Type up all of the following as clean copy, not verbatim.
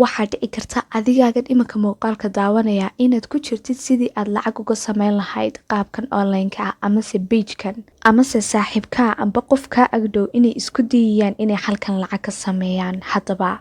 waxaa dhici karta adigaagan iminka muuqaalka daawanaya inaad ku jirtid sidii aad lacag uga sameyn lahayd qaabkan online-ka ah amase pagekan amase saaxiibkaa amba qof kaa agdhow inay isku dayayaan inay halkan lacag ka sameeyaan. haddaba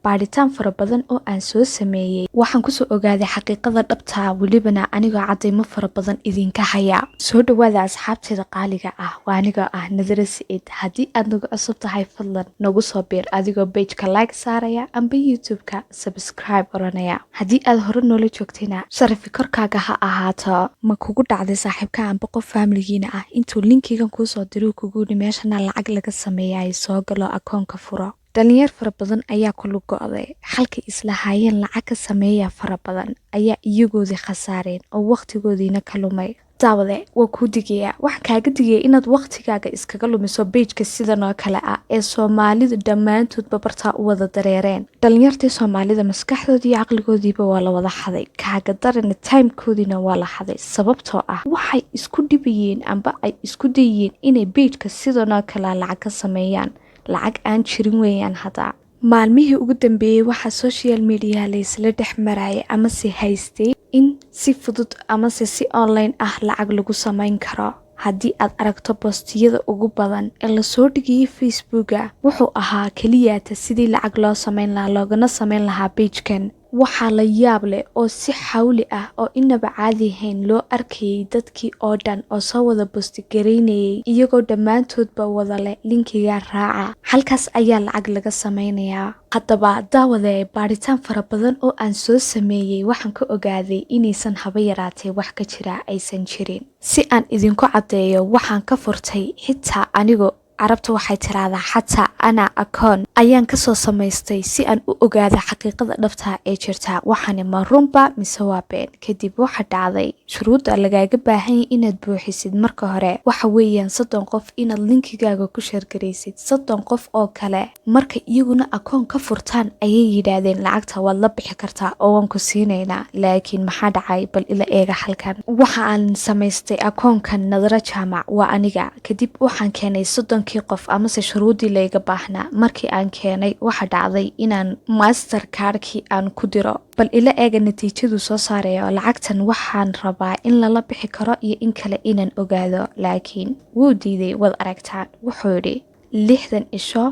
baadhitaan fara badan oo aan soo sameeyey waxaan kusoo ogaaday xaqiiqada dhabtaa, welibana anigoo cadaymo fara badan idinka haya. soo dhawaada asxaabteeda qaaliga ah, waa anigoo ah Nadara Said. haddii aad nagu cusub tahay fadlan nagu soo biir adigoo pageka like saaraya amba youtube-ka subscribe oranaya. haddii aad hore noola joogtayna sharafi korkaaga ha ahaato. ma kugu dhacday saaxiibka amba qof faamiligiina ah intuu linkigan kuusoo diruu kugu yidhi meeshana lacag laga sameeyay soo galo akoonka furo? dhalinyar fara badan ayaa ku lug go'day, halkay islahaayeen lacag ka sameeya fara badan ayaa iyagoodii khasaareen oo waqtigoodiina ka lumay. daawade waa kuu digaya, waxaan kaaga digaya inaad waqtigaaga iskaga lumiso pageka sidan oo kale ah ee soomaalidu dhammaantoodba bartaa u wada dareereen. dhalinyartii soomaalida maskaxdoodii iyo caqligoodiiba waa la wada xaday, kaaga darana timekoodiina waa la xaday, sababtoo ah waxay isku dhibayeen amba ay isku dayeen inay pageka sidan oo kale lacag ka sameeyaan. lacag aan jirin weeyaan. hadda maalmihii ugu dambeeyey waxaa social media laysla dhex marayay amase haystay in si fudud amase si online ah lacag lagu sameyn karo. haddii aad aragto boostiyada ugu badan ee lasoo dhigayay facebooka wuxuu ahaa keliyaata sidii lacag loo sameyn lahaa loogana sameyn lahaa pagekan. waxaa la yaab leh oo si xawli ah oo inaba caadi ahayn loo arkayay dadkii oo dhan oo soo wada boostigaraynayay iyagoo dhammaantoodba wada leh linkiga raaca, halkaas ayaa lacag laga sameynayaa. haddaba daawade baadhitaan fara badan oo aan soo sameeyey waxaan ka ogaaday inaysan haba yaraatee wax ka jira aysan jirin. si aan idinku caddeeyo waxaan ka furtay xitaa anigoo carabta waxay tiraahdaa xataa anaa akoon ayaan kasoo samaystay si aan u ogaada xaqiiqada dhabtaa ee jirta. waxaani ma runba mise waa been? kadib waxa dhacday shuruudda lagaaga baahanyay inaad buuxisid marka hore waxa weeyaan 30 qof inaad linkigaaga ku sheergaraysid. 30 qof oo kale marka iyaguna akoon ka furtaan ayay yidhaahdeen lacagta waad la bixi kartaa oo waan ku siinaynaa. laakiin maxaa dhacay? bal ila eega halkan. waxa aan samaystay akoonkan Nadara Jaamac waa aniga. kadib waxaan keenay 30 qof amase shuruudii layga baahnaa. markii aan keenay waxa dhacday inaan master cardkii aan ku diro. bal ila eega natiijadu soo saarayo. lacagtan waxaan rabaa in lala bixi karo iyo in kale inaan ogaado, laakiin wuu diiday. wad aragtaan wuxuu yidhi 60 cisho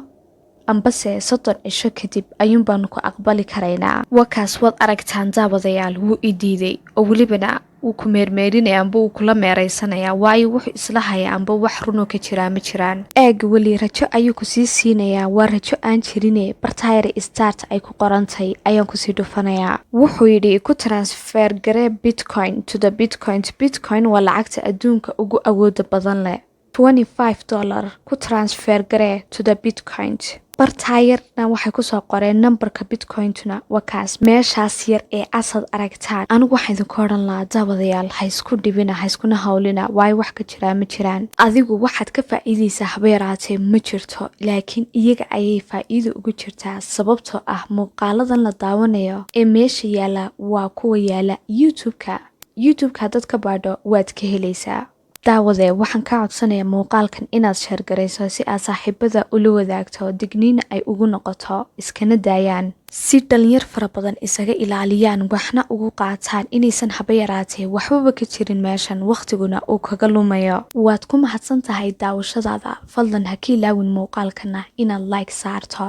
ambase 30 cisho kadib ayuun baanu ku aqbali karaynaa. wakaas wad aragtaan daawadayaal, wuu i diiday oo welibana wuu ku meermeerinaya amba wuu kula meeraysanaya, waayo wuxuu isla haya amba wax runoo ka jiraa ma jiraan. eega weli rajo ayuu kusii siinayaa, waa rajo aan jirine bartayre start ay ku qorantay ayaan kusii dhufanayaa. wuxuu yidhi ku transfer garee bitcoin to the bitcoin. bitcoin waa lacagta adduunka ugu awooda badan leh. $25 ku transfer garee to the bitcoin. bartaayarna waxay kusoo qoreen nambarka bitcointuna wakaas meeshaas yar ee asad aragtaan. anigu waxaan idinku odhan lahaa daawadayaal ha isku dhibina, ha iskuna hawlina, waayo wax ka jiraa ma jiraan. adigu waxaad ka faa'iidaysaa haba yaraatee ma jirto, laakiin iyaga ayay faa'iido ugu jirtaa, sababtoo ah muuqaaladan la daawanayo ee meesha yaala waa kuwa yaala youtube-ka haddaad ka baadho waad ka helaysaa. daawade waxaan ka codsanayaa muuqaalkan inaad sheergarayso si aad saaxiibada ula wadaagto, digniina ay ugu noqoto, iskana daayaan si dhalinyar fara badan isaga ilaaliyaan, waxna ugu qaataan inaysan haba yaraatee waxbaba ka jirin meeshan, waqtiguna uu kaga lumayo. waad ku mahadsan tahay daawashadaada. fadlan ha ka ilaawin muuqaalkana inaad like saarto.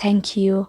thank you.